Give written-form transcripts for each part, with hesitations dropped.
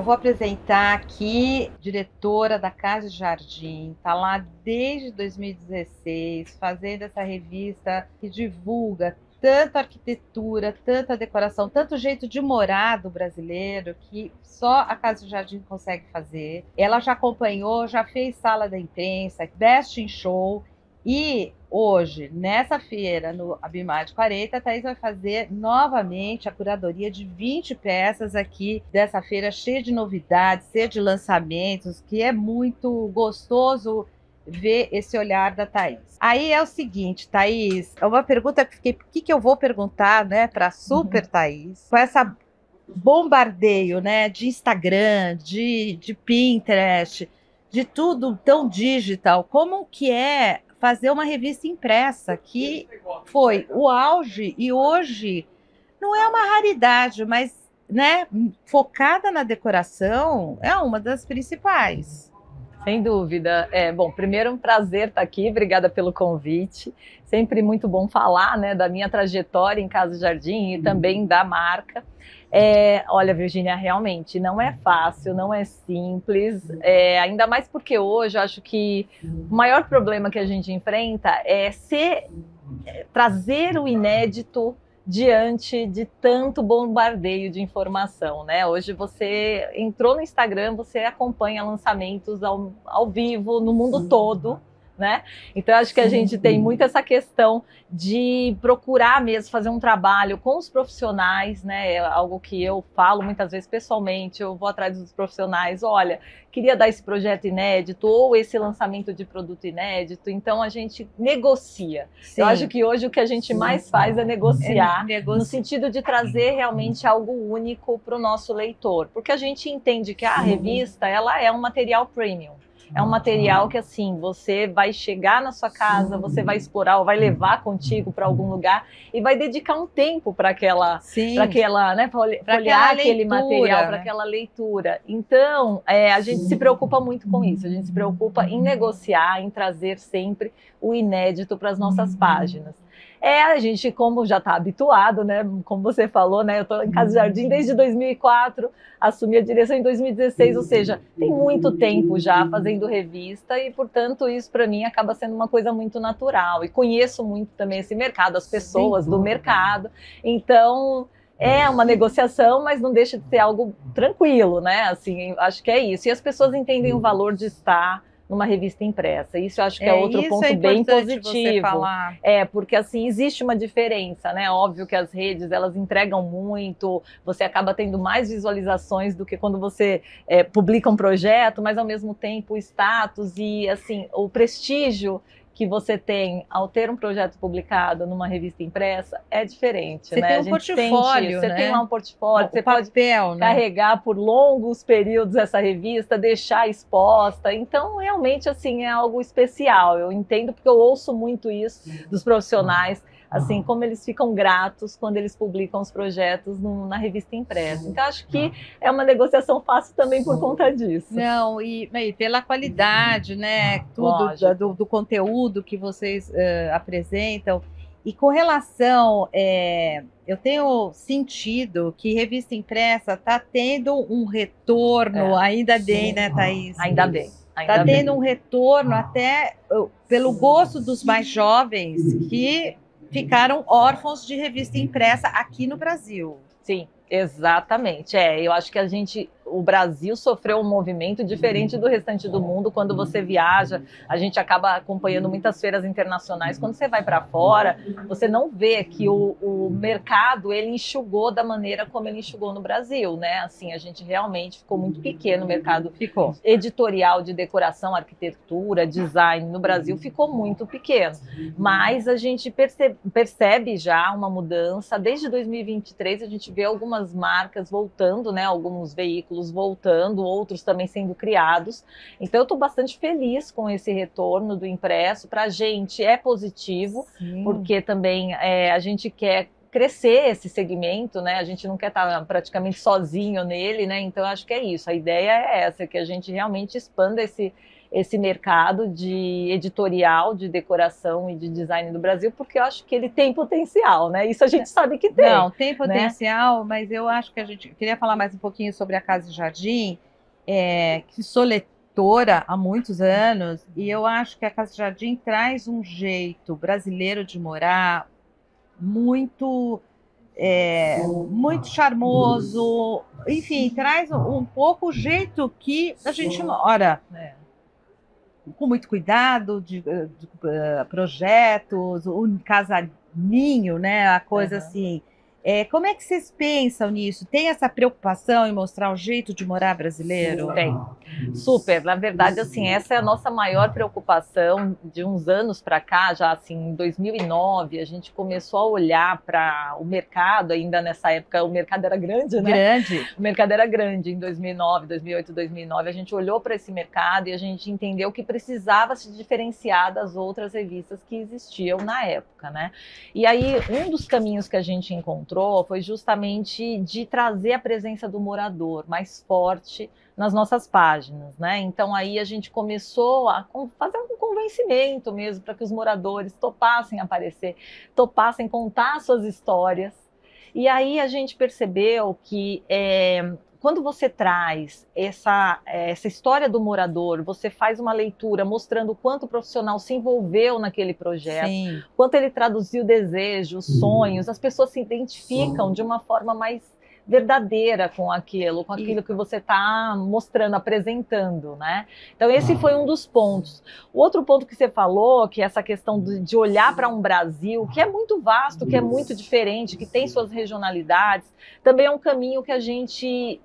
Eu vou apresentar aqui, diretora da Casa de Jardim, está lá desde 2016, fazendo essa revista que divulga tanto a arquitetura, tanta decoração, tanto jeito de morar do brasileiro, que só a Casa de Jardim consegue fazer. Ela já acompanhou, já fez sala da imprensa, Best in Show, e hoje, nessa feira, no Abimar de 40, a Thaís vai fazer novamente a curadoria de 20 peças aqui dessa feira, cheia de novidades, cheia de lançamentos, que é muito gostoso ver esse olhar da Thaís. Aí é o seguinte, Thaís, é uma pergunta que fiquei, o que eu vou perguntar, né, para a super Thaís, com essa bombardeio, né, de Instagram, de Pinterest, de tudo tão digital, como que é fazer uma revista impressa, que foi o auge e hoje não é uma raridade, mas, né, focada na decoração, é uma das principais. Sem dúvida. Bom, primeiro um prazer estar aqui, obrigada pelo convite. Sempre muito bom falar, né, da minha trajetória em Casa Jardim e também da marca. Olha, Virgínia, realmente não é fácil, não é simples, ainda mais porque hoje eu acho que o maior problema que a gente enfrenta é trazer o inédito diante de tanto bombardeio de informação, né? Hoje você entrou no Instagram, você acompanha lançamentos ao vivo no mundo todo, né? Então acho que a gente tem muito essa questão de procurar mesmo fazer um trabalho com os profissionais, né? É algo que eu falo muitas vezes pessoalmente, eu vou atrás dos profissionais, olha, queria dar esse projeto inédito ou esse lançamento de produto inédito, então a gente negocia. Sim. Eu acho que hoje o que a gente mais faz é negociar, no sentido de trazer realmente algo único para o nosso leitor, porque a gente entende que a revista ela é um material premium. É um material que, assim, você vai chegar na sua casa, você vai explorar ou vai levar contigo para algum lugar e vai dedicar um tempo para aquela, né, para olhar aquele material, para aquela leitura. Então, a gente se preocupa muito com isso. A gente se preocupa em negociar, em trazer sempre o inédito para as nossas páginas. A gente, como já está habituado, né? Como você falou, né? Eu estou em Casa Jardim desde 2004, assumi a direção em 2016, ou seja, tem muito tempo já fazendo revista e, portanto, isso para mim acaba sendo uma coisa muito natural. E conheço muito também esse mercado, as pessoas do mercado. Então, é uma negociação, mas não deixa de ser algo tranquilo, né? Assim, acho que é isso. E as pessoas entendem o valor de estar numa revista impressa. Isso eu acho que é outro ponto bem positivo. Você falar. Porque assim, existe uma diferença, né? Óbvio que as redes, elas entregam muito, você acaba tendo mais visualizações do que quando você publica um projeto, mas ao mesmo tempo o status e assim, o prestígio que você tem ao ter um projeto publicado numa revista impressa é diferente, você né? Tem um portfólio, você né? tem lá um portfólio, você papel, pode carregar por longos períodos essa revista, deixar exposta. Então, realmente, assim, é algo especial. Eu entendo porque eu ouço muito isso dos profissionais, assim, como eles ficam gratos quando eles publicam os projetos na revista impressa. Então, acho que é uma negociação fácil também por conta disso. Não, e pela qualidade, né? Tudo do conteúdo que vocês apresentam. E com relação, eu tenho sentido que revista impressa está tendo um retorno, ainda bem, né, Thaís? Ainda bem. Está tendo um retorno até pelo gosto dos mais jovens que ficaram órfãos de revista impressa aqui no Brasil. Sim, exatamente. Eu acho que o Brasil sofreu um movimento diferente do restante do mundo. Quando você viaja, a gente acaba acompanhando muitas feiras internacionais. Quando você vai para fora, você não vê que o mercado ele enxugou da maneira como ele enxugou no Brasil, né? Assim, a gente realmente ficou muito pequeno, o mercado editorial de decoração, arquitetura, design no Brasil ficou muito pequeno. Mas a gente percebe já uma mudança. Desde 2023 a gente vê algumas marcas voltando, né? Alguns veículos voltando, outros também sendo criados. Então eu estou bastante feliz com esse retorno do impresso. Para a gente é positivo, porque também a gente quer crescer esse segmento, né? A gente não quer estar praticamente sozinho nele, né? Então acho que é isso. A ideia é essa, que a gente realmente expanda esse mercado de editorial, de decoração e de design do Brasil, porque eu acho que ele tem potencial, né? Isso a gente sabe que tem. Não, tem né? potencial, mas eu acho que a gente queria falar mais um pouquinho sobre a Casa e Jardim, que sou leitora há muitos anos, e eu acho que a Casa e Jardim traz um jeito brasileiro de morar muito muito charmoso, enfim, traz um pouco o jeito que a gente mora, com muito cuidado de projetos, um casaninho, né? A coisa assim. Como é que vocês pensam nisso? Tem essa preocupação em mostrar o jeito de morar brasileiro? Tem, super. Na verdade, assim, essa é a nossa maior preocupação de uns anos para cá, já assim, em 2009, a gente começou a olhar para o mercado, ainda nessa época o mercado era grande, né? Grande. O mercado era grande em 2009, 2008, 2009. A gente olhou para esse mercado e a gente entendeu que precisava se diferenciar das outras revistas que existiam na época, né? E aí, um dos caminhos que a gente encontrou foi justamente de trazer a presença do morador mais forte nas nossas páginas, né? Então aí a gente começou a fazer um convencimento mesmo para que os moradores topassem aparecer, topassem contar suas histórias. E aí a gente percebeu que quando você traz essa história do morador, você faz uma leitura mostrando o quanto o profissional se envolveu naquele projeto, Sim. quanto ele traduziu desejos, sonhos, as pessoas se identificam de uma forma mais verdadeira com aquilo que você está mostrando, apresentando, né? Então esse foi um dos pontos. O outro ponto que você falou, que é essa questão de olhar para um Brasil que é muito vasto, que é muito diferente, que tem suas regionalidades, também é um caminho que a gente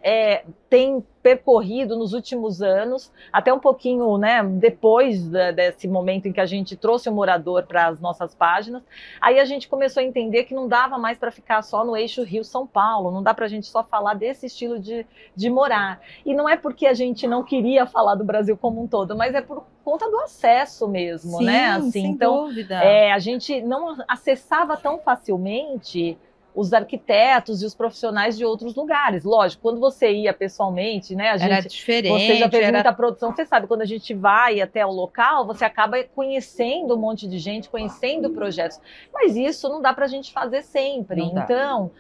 tem percorrido nos últimos anos, até um pouquinho, né, depois desse momento em que a gente trouxe o morador para as nossas páginas, aí a gente começou a entender que não dava mais para ficar só no eixo Rio-São Paulo, não dá para a gente só falar desse estilo de morar. E não é porque a gente não queria falar do Brasil como um todo, mas é por conta do acesso mesmo, Sim, né? Assim, sem então, dúvida. A gente não acessava tão facilmente os arquitetos e os profissionais de outros lugares. Lógico, quando você ia pessoalmente, né? Era diferente. Você já fez muita produção, você sabe, quando a gente vai até o local, você acaba conhecendo um monte de gente, conhecendo projetos. Mas isso não dá para a gente fazer sempre. Então,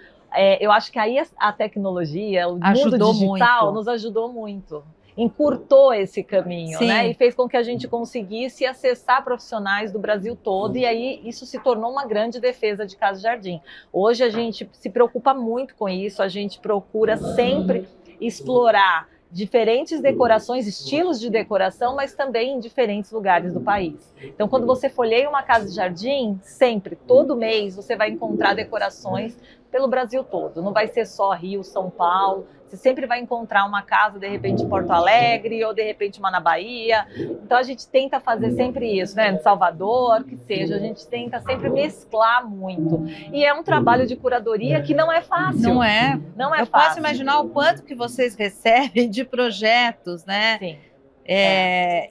eu acho que aí a tecnologia, o mundo digital, nos ajudou muito. Encurtou esse caminho, né? E fez com que a gente conseguisse acessar profissionais do Brasil todo, e aí isso se tornou uma grande defesa de Casa e Jardim. Hoje a gente se preocupa muito com isso, a gente procura sempre explorar diferentes decorações, estilos de decoração, mas também em diferentes lugares do país. Então, quando você folheia uma Casa e Jardim, sempre, todo mês, você vai encontrar decorações pelo Brasil todo. Não vai ser só Rio, São Paulo. Você sempre vai encontrar uma casa, de repente, em Porto Alegre, ou de repente uma na Bahia. Então a gente tenta fazer sempre isso, né? Em Salvador, que seja, a gente tenta sempre mesclar muito. E é um trabalho de curadoria que não é fácil. Não é. Não é eu fácil. Posso imaginar o quanto que vocês recebem de projetos, né? Sim.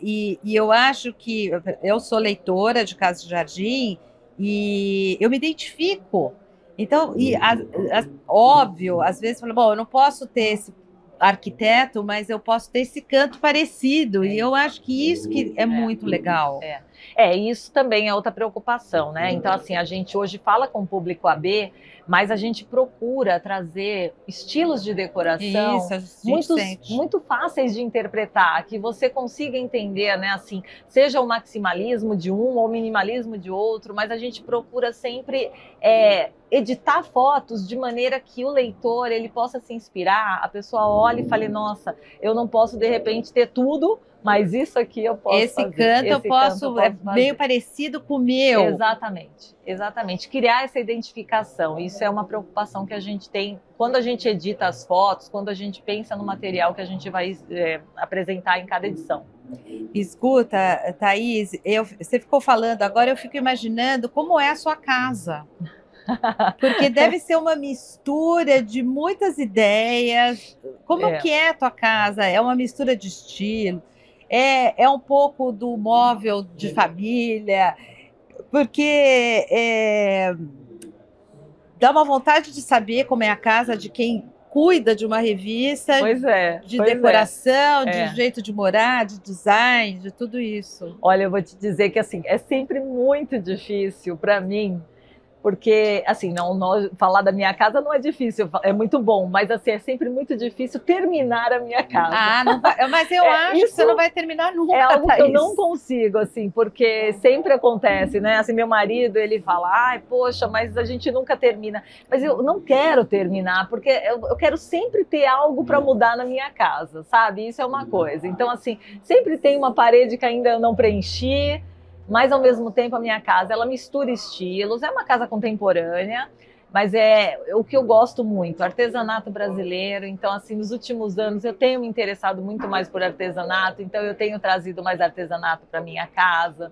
E eu acho que eu sou leitora de Casa e Jardim e eu me identifico. Então, óbvio, às vezes fala, bom, eu não posso ter esse arquiteto, mas eu posso ter esse canto parecido. E eu acho que isso que é muito legal. Isso também é outra preocupação, né? Então, assim, a gente hoje fala com o público AB, mas a gente procura trazer estilos de decoração muito fáceis de interpretar, que você consiga entender, né? Assim, seja o maximalismo de um ou o minimalismo de outro, mas a gente procura sempre editar fotos de maneira que o leitor ele possa se inspirar, a pessoa olhe e fale, nossa, eu não posso de repente ter tudo, mas isso aqui eu posso esse fazer. Canto eu posso fazer. Meio parecido com o meu. Exatamente. Criar essa identificação, isso é uma preocupação que a gente tem quando a gente edita as fotos, quando a gente pensa no material que a gente vai apresentar em cada edição. Escuta, Thaís, você ficou falando, agora eu fico imaginando como é a sua casa. Porque deve ser uma mistura de muitas ideias. Como que é a tua casa? É uma mistura de estilo? É um pouco do móvel de família? Porque dá uma vontade de saber como é a casa de quem cuida de uma revista, Pois é. de Pois decoração, é. de jeito de morar, de design, de tudo isso. Olha, eu vou te dizer que assim, é sempre muito difícil para mim, porque assim, falar da minha casa não é difícil, é muito bom, mas assim, é sempre muito difícil terminar a minha casa. Ah, não vai, mas eu acho que você não vai terminar nunca, é algo que eu Thaís. não consigo, assim, porque sempre acontece, né? Assim, meu marido, ele fala, ai, poxa, mas a gente nunca termina. Mas eu não quero terminar, porque eu quero sempre ter algo para mudar na minha casa, sabe? Isso é uma coisa. Então, assim, sempre tem uma parede que ainda eu não preenchi, mas ao mesmo tempo a minha casa, ela mistura estilos, é uma casa contemporânea, mas é o que eu gosto muito, artesanato brasileiro. Então, assim, nos últimos anos eu tenho me interessado muito mais por artesanato, então eu tenho trazido mais artesanato para minha casa.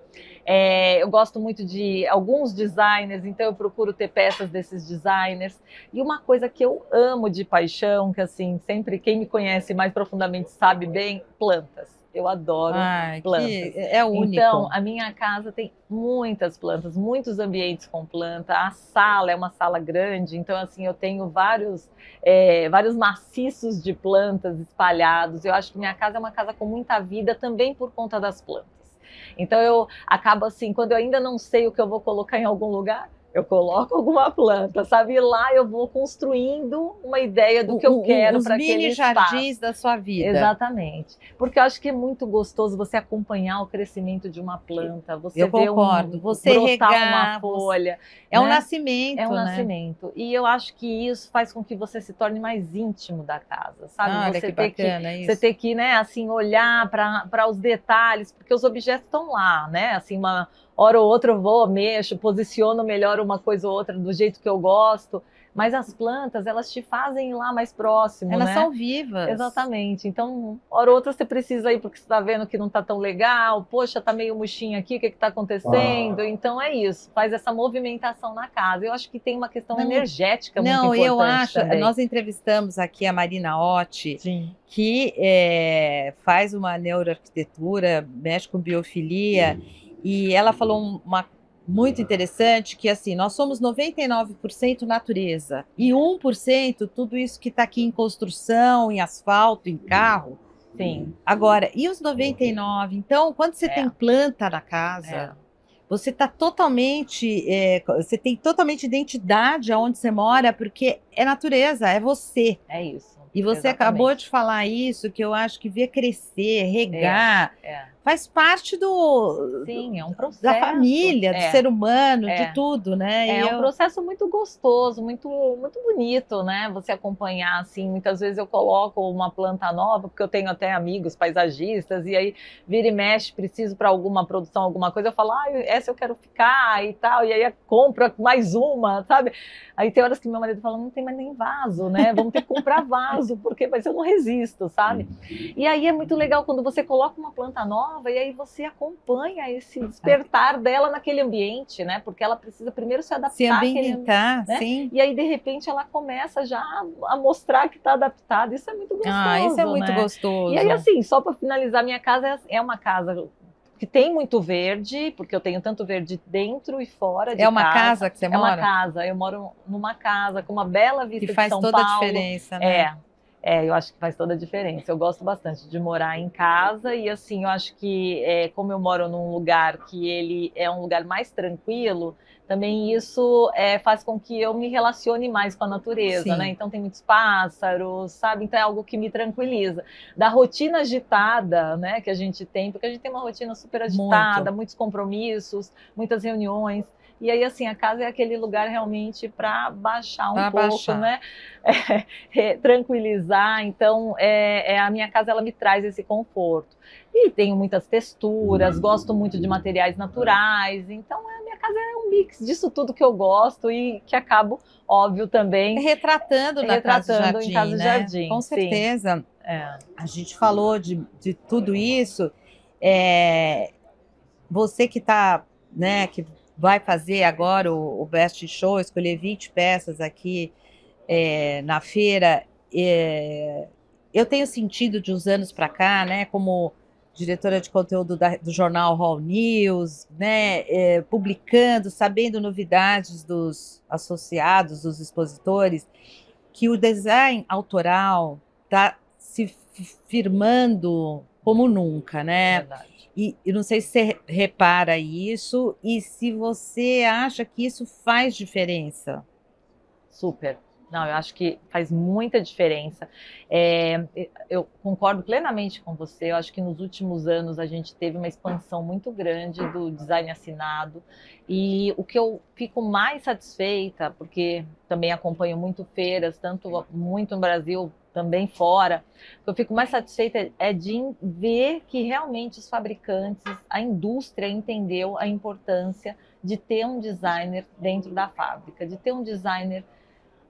Eu gosto muito de alguns designers, então eu procuro ter peças desses designers. E uma coisa que eu amo de paixão, que assim, sempre quem me conhece mais profundamente sabe bem, plantas. Eu adoro plantas. É único. Então, a minha casa tem muitas plantas, muitos ambientes com planta. A sala é uma sala grande, então assim, eu tenho vários maciços de plantas espalhados. Eu acho que minha casa é uma casa com muita vida também por conta das plantas. Então eu acabo assim, quando eu ainda não sei o que eu vou colocar em algum lugar, eu coloco alguma planta, sabe? E lá eu vou construindo uma ideia do que eu quero para aquele espaço. Os mini jardins da sua vida. Exatamente. Porque eu acho que é muito gostoso você acompanhar o crescimento de uma planta, você eu ver concordo. Você brotar regar, uma folha. É um né? nascimento, É um né? nascimento. E eu acho que isso faz com que você se torne mais íntimo da casa, sabe? Olha você que bacana isso. Você ter que, né, assim, olhar para os detalhes, porque os objetos estão lá, né? Assim, uma hora ou outra eu vou, mexo, posiciono melhor uma coisa ou outra do jeito que eu gosto. Mas as plantas, elas te fazem ir lá mais próximo, Elas né? são vivas. Exatamente. Então, hora ou outra você precisa ir porque você está vendo que não está tão legal. Poxa, tá meio murchinho aqui, o que está acontecendo? Então é isso, faz essa movimentação na casa. Eu acho que tem uma questão energética muito importante. Eu acho. Também. Nós entrevistamos aqui a Marina Otti, Sim. que faz uma neuroarquitetura, mexe com biofilia, e ela falou uma muito interessante, que assim, nós somos 99% natureza, e 1% tudo isso que está aqui em construção, em asfalto, em carro. Sim. Agora, e os 99%? Então, quando você tem planta na casa, você está totalmente, você tem totalmente identidade aonde você mora, porque é natureza, é você. É isso. E você acabou de falar isso, que eu acho que ver crescer, regar, faz parte Sim, é um processo. Da família, do ser humano, de tudo, né? É um processo muito gostoso, muito, muito bonito, né? Você acompanhar, assim, muitas vezes eu coloco uma planta nova, porque eu tenho até amigos paisagistas, e aí vira e mexe, preciso para alguma produção, alguma coisa, eu falo, essa eu quero ficar e tal, e aí compra mais uma, sabe? Aí tem horas que meu marido fala, não tem mais nem vaso, né? Vamos ter que comprar vaso, porque mas eu não resisto, sabe? E aí é muito legal quando você coloca uma planta nova e aí você acompanha esse despertar dela naquele ambiente, né? Porque ela precisa primeiro se adaptar. Se ambientar, né? sim. E aí, de repente, ela começa já a mostrar que está adaptada. Isso é muito gostoso, isso é muito gostoso. E aí, assim, só para finalizar, minha casa é uma casa que tem muito verde, porque eu tenho tanto verde dentro e fora de casa. É uma casa que você mora? É uma casa, eu moro numa casa com uma bela vista de São Paulo. Que faz toda a diferença, né? Eu acho que faz toda a diferença. Eu gosto bastante de morar em casa e, assim, eu acho que como eu moro num lugar que ele é um lugar mais tranquilo, também isso faz com que eu me relacione mais com a natureza, né? Então tem muitos pássaros, sabe? Então é algo que me tranquiliza. Da rotina agitada, né, que a gente tem, porque a gente tem uma rotina super agitada, muitos compromissos, muitas reuniões. E aí, assim, a casa é aquele lugar realmente para baixar um pouco, né? Tranquilizar. Então, a minha casa, ela me traz esse conforto. E tenho muitas texturas, gosto muito de materiais naturais. Então, a minha casa é um mix disso tudo que eu gosto e que acabo, óbvio, também... Retratando na Casa Jardim, em Casa né? Jardim. Com certeza. A gente falou de tudo isso. Você que está, né, que vai fazer agora o Best Show, escolher 20 peças aqui na feira. Eu tenho sentido de uns anos para cá, né, como diretora de conteúdo do jornal Hall News, né, publicando, sabendo novidades dos associados, dos expositores, que o design autoral está se firmando como nunca, né? Verdade. E não sei se você repara isso e se você acha que isso faz diferença. Super. Não, eu acho que faz muita diferença. É, eu concordo plenamente com você. Eu acho que nos últimos anos a gente teve uma expansão muito grande do design assinado. E o que eu fico mais satisfeita, porque também acompanho muito feiras, tanto muito no Brasil, também fora, o que eu fico mais satisfeita é de ver que realmente os fabricantes, a indústria entendeu a importância de ter um designer dentro da fábrica, de ter um designer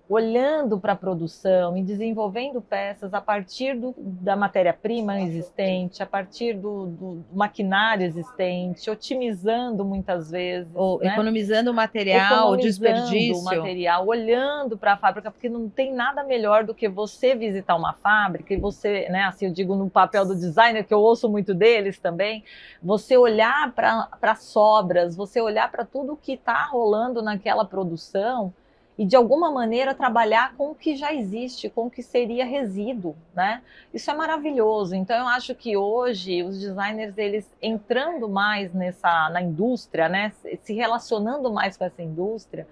olhando para a produção e desenvolvendo peças a partir da matéria-prima existente, a partir do maquinário existente, otimizando muitas vezes, Ou né? economizando o material, o Economizando desperdício. o material, olhando para a fábrica, porque não tem nada melhor do que você visitar uma fábrica e você, né, assim, eu digo no papel do designer, que eu ouço muito deles também, você olhar para as sobras, você olhar para tudo que está rolando naquela produção e de alguma maneira trabalhar com o que já existe, com o que seria resíduo, né? Isso é maravilhoso. Então eu acho que hoje os designers, eles entrando mais na indústria, né, se relacionando mais com essa indústria,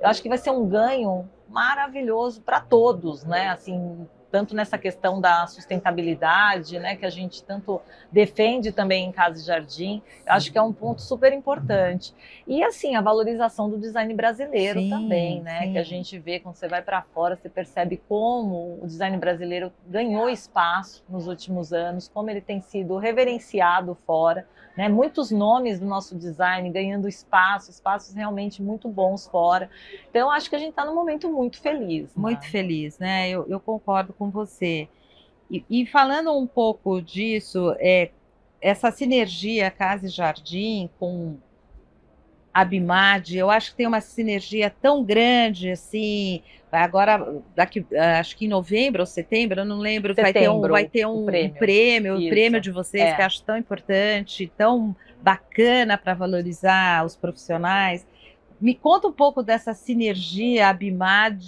eu acho que vai ser um ganho maravilhoso para todos, né? Assim, tanto nessa questão da sustentabilidade, né, que a gente tanto defende também em Casa e Jardim, eu acho que é um ponto super importante. E assim, a valorização do design brasileiro também, né, sim. que a gente vê quando você vai para fora, você percebe como o design brasileiro ganhou espaço nos últimos anos, como ele tem sido reverenciado fora, né, muitos nomes do nosso design ganhando espaço, espaços realmente muito bons fora. Então, acho que a gente está num momento muito feliz. Muito feliz, né? Eu concordo com você. E falando um pouco disso, essa sinergia Casa e Jardim com a Bimad, eu acho que tem uma sinergia tão grande assim. Agora, daqui, acho que em novembro ou setembro, eu não lembro, Setembro, vai ter o um prêmio. o prêmio Isso, de vocês, que eu acho tão importante, tão bacana para valorizar os profissionais. Me conta um pouco dessa sinergia Abimad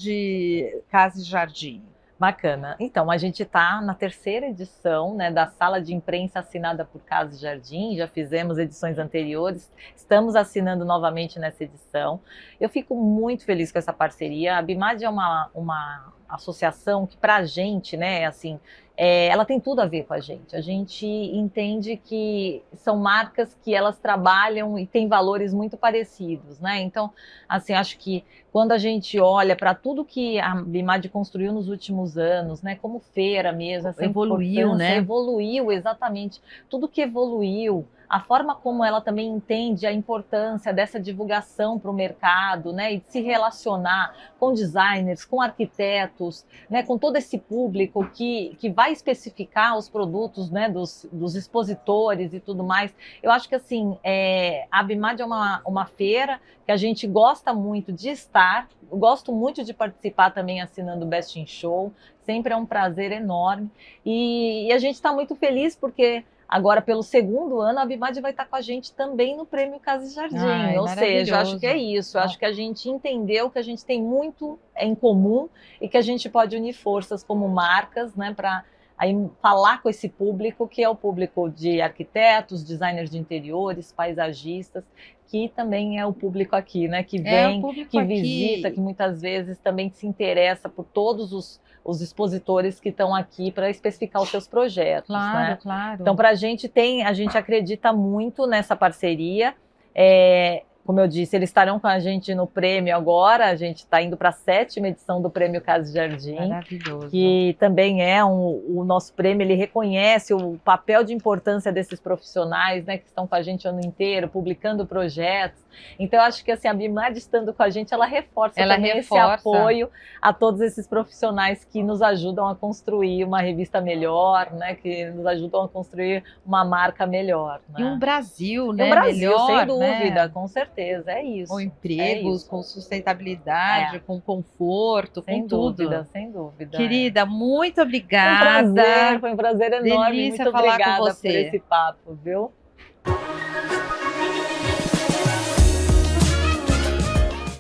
Casa e Jardim. Bacana. Então, a gente está na terceira edição, né, da Sala de Imprensa assinada por Casa e Jardim, já fizemos edições anteriores, estamos assinando novamente nessa edição. Eu fico muito feliz com essa parceria. A Bimad é uma associação que, para a gente, né, assim, ela tem tudo a ver com a gente. A gente entende que são marcas que elas trabalham e têm valores muito parecidos, né? Então, assim, acho que quando a gente olha para tudo que a Bimad construiu nos últimos anos, né, como feira mesmo, essa Evoluiu, né? Evoluiu, exatamente. Tudo que evoluiu, a forma como ela também entende a importância dessa divulgação para o mercado, né, e de se relacionar com designers, com arquitetos, né, com todo esse público que vai especificar os produtos, né, dos expositores e tudo mais. Eu acho que assim, a Bimad é uma feira que a gente gosta muito de estar, eu gosto muito de participar também assinando o Best in Show, sempre é um prazer enorme, e a gente está muito feliz porque agora, pelo segundo ano, a Bimad vai estar com a gente também no Prêmio Casa e Jardim. Ou seja, acho que é isso. Acho que a gente entendeu que a gente tem muito em comum e que a gente pode unir forças como marcas, né, para falar com esse público, que é o público de arquitetos, designers de interiores, paisagistas, que também é o público aqui, né, que vem, que visita, que muitas vezes também se interessa por todos os expositores que estão aqui para especificar os seus projetos. Claro, né? claro. Então, para a gente acredita muito nessa parceria. Como eu disse, eles estarão com a gente no prêmio agora. A gente está indo para a 7ª edição do Prêmio Casa e Jardim. Maravilhoso. Que também o nosso prêmio, ele reconhece o papel de importância desses profissionais, né, que estão com a gente o ano inteiro, publicando projetos. Então, eu acho que assim, a Bimad estando com a gente, ela reforça também esse apoio a todos esses profissionais que nos ajudam a construir uma revista melhor, né, que nos ajudam a construir uma marca melhor. Né? E um Brasil, né? E um Brasil, melhor, sem dúvida, né? com certeza, é isso. Com empregos, com sustentabilidade, com conforto, com tudo. Sem dúvida. Querida, muito obrigada. Foi um prazer enorme. Delícia muito falar obrigada com você. por esse papo, viu?